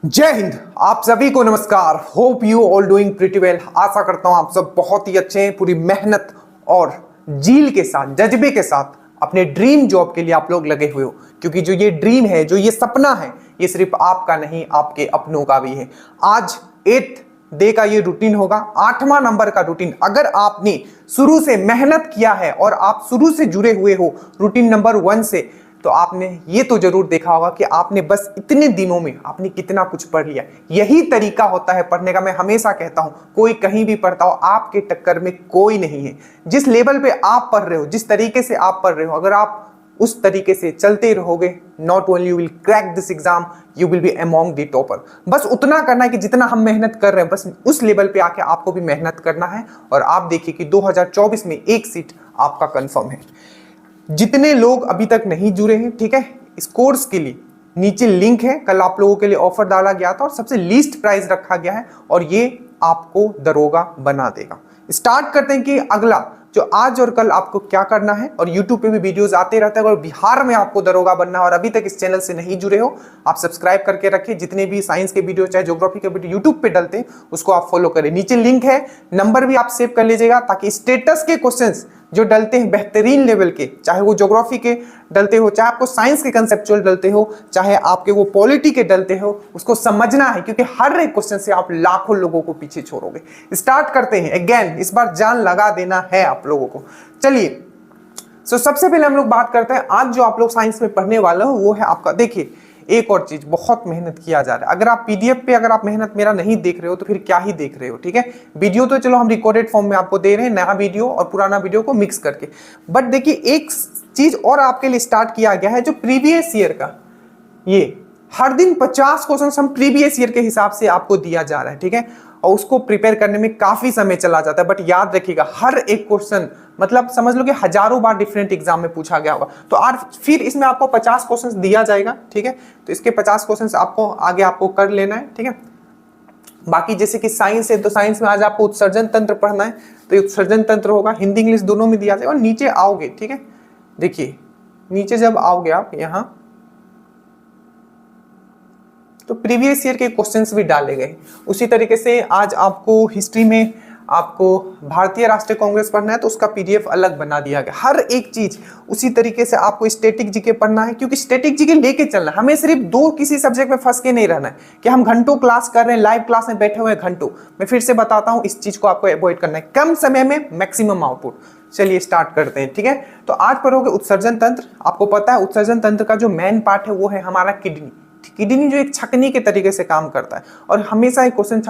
जय हिंद। आप सभी को नमस्कार। Hope you all doing pretty well. आशा करता हूं आप सब बहुत ही अच्छे हैं। पूरी मेहनत और जील के साथ, जज्बे के साथ अपने ड्रीम जॉब के लिए आप लोग लगे हुए हो, क्योंकि जो ये ड्रीम है, जो ये सपना है, ये सिर्फ आपका नहीं, आपके अपनों का भी है। आज 8th डे का ये रूटीन होगा, 8वां नंबर का रूटीन। अगर आपने शुरू से मेहनत किया है और आप शुरू से जुड़े हुए हो रूटीन नंबर 1 से, तो आपने ये तो जरूर देखा होगा कि आपने बस इतने दिनों में आपने कितना कुछ पढ़ लिया। यही तरीका होता है पढ़ने का। मैं हमेशा कहता हूं, कोई कहीं भी पढ़ता हो, आपके टक्कर में कोई नहीं है। जिस लेवल पे आप पढ़ रहे हो, जिस तरीके से आप पढ़ रहे हो, अगर आप उस तरीके से चलते रहोगे, not only you will crack this exam, you will be among the topper. बस उतना करना है कि जितना हम मेहनत कर रहे हैं, बस उस लेवल पे आके आपको भी मेहनत करना है। और आप देखिए कि 2024 में एक सीट आपका कंफर्म है। जितने लोग अभी तक नहीं जुड़े हैं, ठीक है, इस कोर्स के लिए नीचे लिंक है। कल आप लोगों के लिए ऑफर डाला गया था और सबसे लीस्ट प्राइस रखा गया है, और ये आपको दरोगा बना देगा। स्टार्ट करते हैं कि अगला जो आज और कल आपको क्या करना है। और YouTube पे भी वीडियोस आते रहते हैं। और बिहार में आपको दरोगा बनना है और अभी तक इस चैनल से नहीं जुड़े हो, आप सब्सक्राइब करके रखें। जितने भी साइंस के वीडियो, चाहे ज्योग्राफी के वीडियो YouTube पे डलते हैं, उसको आप फॉलो करें। नीचे लिंक है, नंबर भी आप सेव कर लीजिएगा, ताकि स्टेटस के क्वेश्चंस जो डलते हैं बेहतरीन लेवल के, चाहे वो ज्योग्राफी के डलते हो, चाहे आपको साइंस के कंसेप्चुअल डलते हो, चाहे आपके वो पॉलिटी के डलते हो, उसको समझना है, क्योंकि हर एक क्वेश्चन से आप लाखों लोगों को पीछे छोड़ोगे। स्टार्ट करते हैं। अगेन इस बार जान लगा देना है आप लोगों को। चलिए, सबसे पहले हम लोग बात करते हैं, आज जो आप लोग साइंस में पढ़ने वाले हो वो है आपका, देखिए एक और चीज, बहुत मेहनत किया जा रहा है। अगर आप पीडीएफ पे, अगर आप मेहनत मेरा नहीं देख रहे हो तो फिर क्या ही देख रहे हो, ठीक है। वीडियो तो चलो हम रिकॉर्डेड फॉर्म में आपको दे रहे हैं, नया वीडियो और पुराना वीडियो को मिक्स करके। बट देखिए एक चीज और आपके लिए स्टार्ट किया गया है, जो प्रीवियस ईयर का, ये हर दिन 50 क्वेश्चन हम प्रीवियस ईयर के हिसाब से आपको दिया जा रहा है, ठीक है। और उसको प्रिपेयर करने में काफी समय चला जाता है, बट याद रखिएगा हर एक क्वेश्चन, मतलब समझ लो कि हजारों बार डिफरेंट एग्जाम में पूछा गया होगा। तो आज फिर इसमें आपको 50 क्वेश्चंस दिया जाएगा, ठीक है। तो इसके 50 क्वेश्चंस आपको आगे आपको कर लेना है, ठीक है। बाकी जैसे कि साइंस है, तो साइंस में आज आपको उत्सर्जन तंत्र पढ़ना है, तो उत्सर्जन तंत्र होगा, हिंदी इंग्लिश दोनों में दिया जाएगा। और नीचे आओगे, ठीक है, देखिए नीचे जब आओगे आप यहां, तो प्रीवियस ईयर के क्वेश्चंस भी डाले गए। उसी तरीके से आज आपको हिस्ट्री में आपको भारतीय राष्ट्रीय कांग्रेस पढ़ना है, तो उसका पीडीएफ अलग बना दिया गया। हर एक चीज उसी तरीके से आपको स्टैटिक जीके पढ़ना है, क्योंकि स्टैटिक जीके लेके चलना है। हमें सिर्फ दो किसी सब्जेक्ट में फंस के नहीं रहना है कि हम घंटों क्लास कर रहे हैं, लाइव क्लास में बैठे हुए हैं घंटों। मैं फिर से बताता हूं, इस चीज को आपको अवॉइड करना है, कम समय में मैक्सिमम आउटपुट। चलिए स्टार्ट करते हैं, ठीक है। तो आज पढ़ोगे उत्सर्जन तंत्र। आपको पता है उत्सर्जन तंत्र का जो मेन पार्ट है वो है हमारा किडनी। किडनी जो एक छकनी के तरीके से काम करता है। और हमेशा एक क्वेश्चन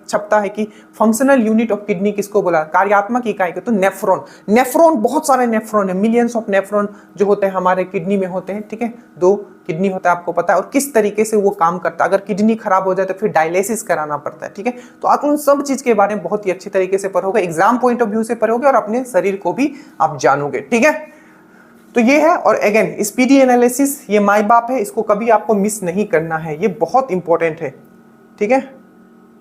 छपता है कि फंक्शनल यूनिट ऑफ किडनी किसको बोला, कार्यात्मक इकाई को, तो नेफ्रॉन। नेफ्रॉन, बहुत सारे नेफ्रॉन है, मिलियंस ऑफ नेफ्रॉन जो होते हैं हमारे किडनी में होते हैं, ठीक है। 2 किडनी होता है, आपको पता है, और किस तरीके से वो काम करता है। अगर किडनी खराब हो जाए तो फिर डायलिसिस कराना पड़ता है, ठीक है। तो आप उन सब चीज के बारे में बहुत ही अच्छी तरीके से पढ़ोगे, एग्जाम पॉइंट ऑफ व्यू से पढ़ोगे और अपने शरीर को भी आप जानोगे, ठीक है। तो ये है। और अगेन स्पीडी एनालिसिस, ये माई बाप है, इसको कभी आपको मिस नहीं करना है, ये बहुत इंपॉर्टेंट है, ठीक है,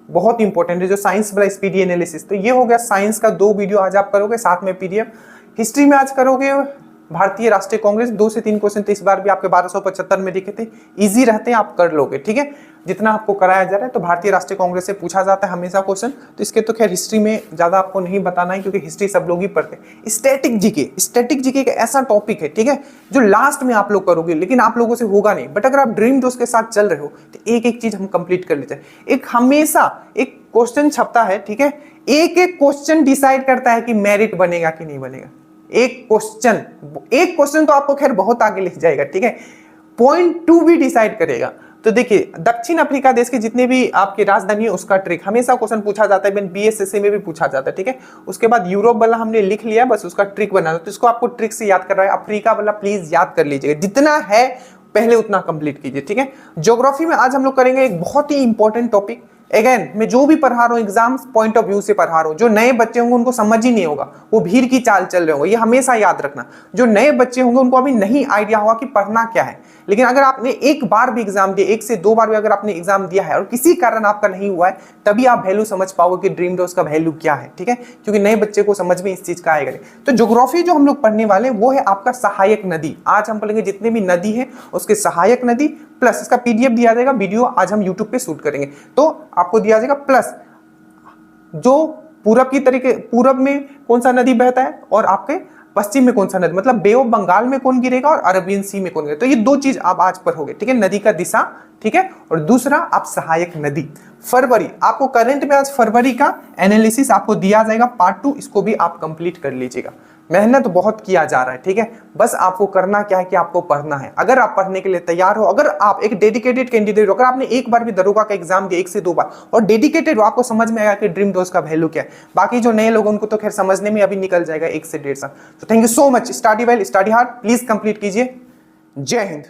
बहुत इंपॉर्टेंट है जो साइंस वाला स्पीडी एनालिसिस। तो ये हो गया साइंस का 2 वीडियो आज आप करोगे, साथ में पीडीएफ। हिस्ट्री में आज करोगे भारतीय राष्ट्रीय कांग्रेस, 2 से 3 क्वेश्चन तो इस बार भी आपके 1275 में दिखे थे, इजी रहते हैं, आप कर लोगे, ठीक है। जितना आपको कराया जा रहा है, तो भारतीय राष्ट्रीय कांग्रेस से पूछा जाता है हमेशा क्वेश्चन, तो इसके तो खैर हिस्ट्री में ज्यादा आपको नहीं बताना है, क्योंकि हिस्ट्री सब लोग ही पढ़ते हैं। स्टैटिक जीके, स्टैटिक जीके एक ऐसा टॉपिक है, ठीक है, जो लास्ट में आप लोग करोगे, लेकिन आप लोगों से होगा नहीं। बट अगर आप ड्रीम जोश के साथ चल रहे हो तो एक एक चीज हम कंप्लीट कर लेते हैं। एक हमेशा एक क्वेश्चन छपता है, ठीक है, एक एक क्वेश्चन डिसाइड करता है कि मेरिट बनेगा कि नहीं बनेगा। एक क्वेश्चन तो आपको खैर बहुत आगे ले जाएगा, ठीक है, पॉइंट 2 भी डिसाइड करेगा। तो देखिए दक्षिण अफ्रीका देश के जितने भी आपकी राजधानी है उसका ट्रिक हमेशा क्वेश्चन पूछा जाता है, बीएसएससी में भी पूछा जाता है, ठीक है। उसके बाद यूरोप वाला हमने लिख लिया, बस उसका ट्रिक बनाना, तो इसको आपको ट्रिक से याद कर रहा है। अफ्रीका वाला प्लीज याद कर लीजिएगा, जितना है पहले उतना कंप्लीट कीजिए, ठीक है। ज्योग्राफी में आज हम लोग करेंगे एक बहुत ही इंपॉर्टेंट टॉपिक, अगेन मैं जो भी पढ़ा रहा हूँ एग्जाम पॉइंट ऑफ व्यू से पढ़ा रहा हूँ। जो नए बच्चे होंगे उनको समझ ही नहीं होगा, वो भीड़ की चाल चल रहे होंगे, ये हमेशा याद रखना। जो नए बच्चे होंगे उनको अभी नहीं आइडिया होगा कि पढ़ना क्या है, लेकिन अगर आपने एक बार भी एग्जाम दिया, 1 से 2 बार भी अगर आपने एग्जाम दिया है और किसी कारण आपका नहीं हुआ है, तभी आप वैल्यू समझ पाओगे कि ड्रीम डोज का वैल्यू क्या है। ठीक है, क्योंकि नए बच्चे को समझ में इस चीज का आएगा। तो ज्योग्राफी जो हम लोग पढ़ने वाले वो है आपका सहायक नदी। आज हम पढ़ेंगे जितने भी नदी है उसके सहायक नदी, प्लस इसका पीडीएफ दिया जाएगा, वीडियो आज हम यूट्यूब पे शूट करेंगे तो आपको दिया जाएगा, प्लस जो पूरब की तरीके, पूरब में कौन सा नदी बहता है और आपके पश्चिम में कौन सा नदी, मतलब बे ऑफ बंगाल में कौन गिरेगा और अरबियन सी में कौन गिरेगा। तो ये 2 चीज आप आज पढ़ोगे। ठीक है, नदी का दिशा, ठीक है, और दूसरा आप सहायक नदी। फरवरी आपको करंट में आज फरवरी का एनालिसिस आपको दिया जाएगा पार्ट 2, इसको भी आप कंप्लीट कर लीजिएगा। मेहनत बहुत किया जा रहा है। ठीक है, बस आपको करना क्या है कि आपको पढ़ना है। अगर आप पढ़ने के लिए तैयार हो, अगर आप एक डेडिकेटेड कैंडिडेट हो, अगर आपने एक बार भी दरोगा का एग्जाम दिया 1 से 2 बार और डेडिकेटेड हो, आपको समझ में आएगा कि ड्रीम डोज का वैल्यू क्या है। बाकी जो नए लोग उनको तो खैर समझने में अभी निकल जाएगा 1 से 1.5 साल। तो thank you so much, study well, study hard, please complete कीजिए। जय हिंद।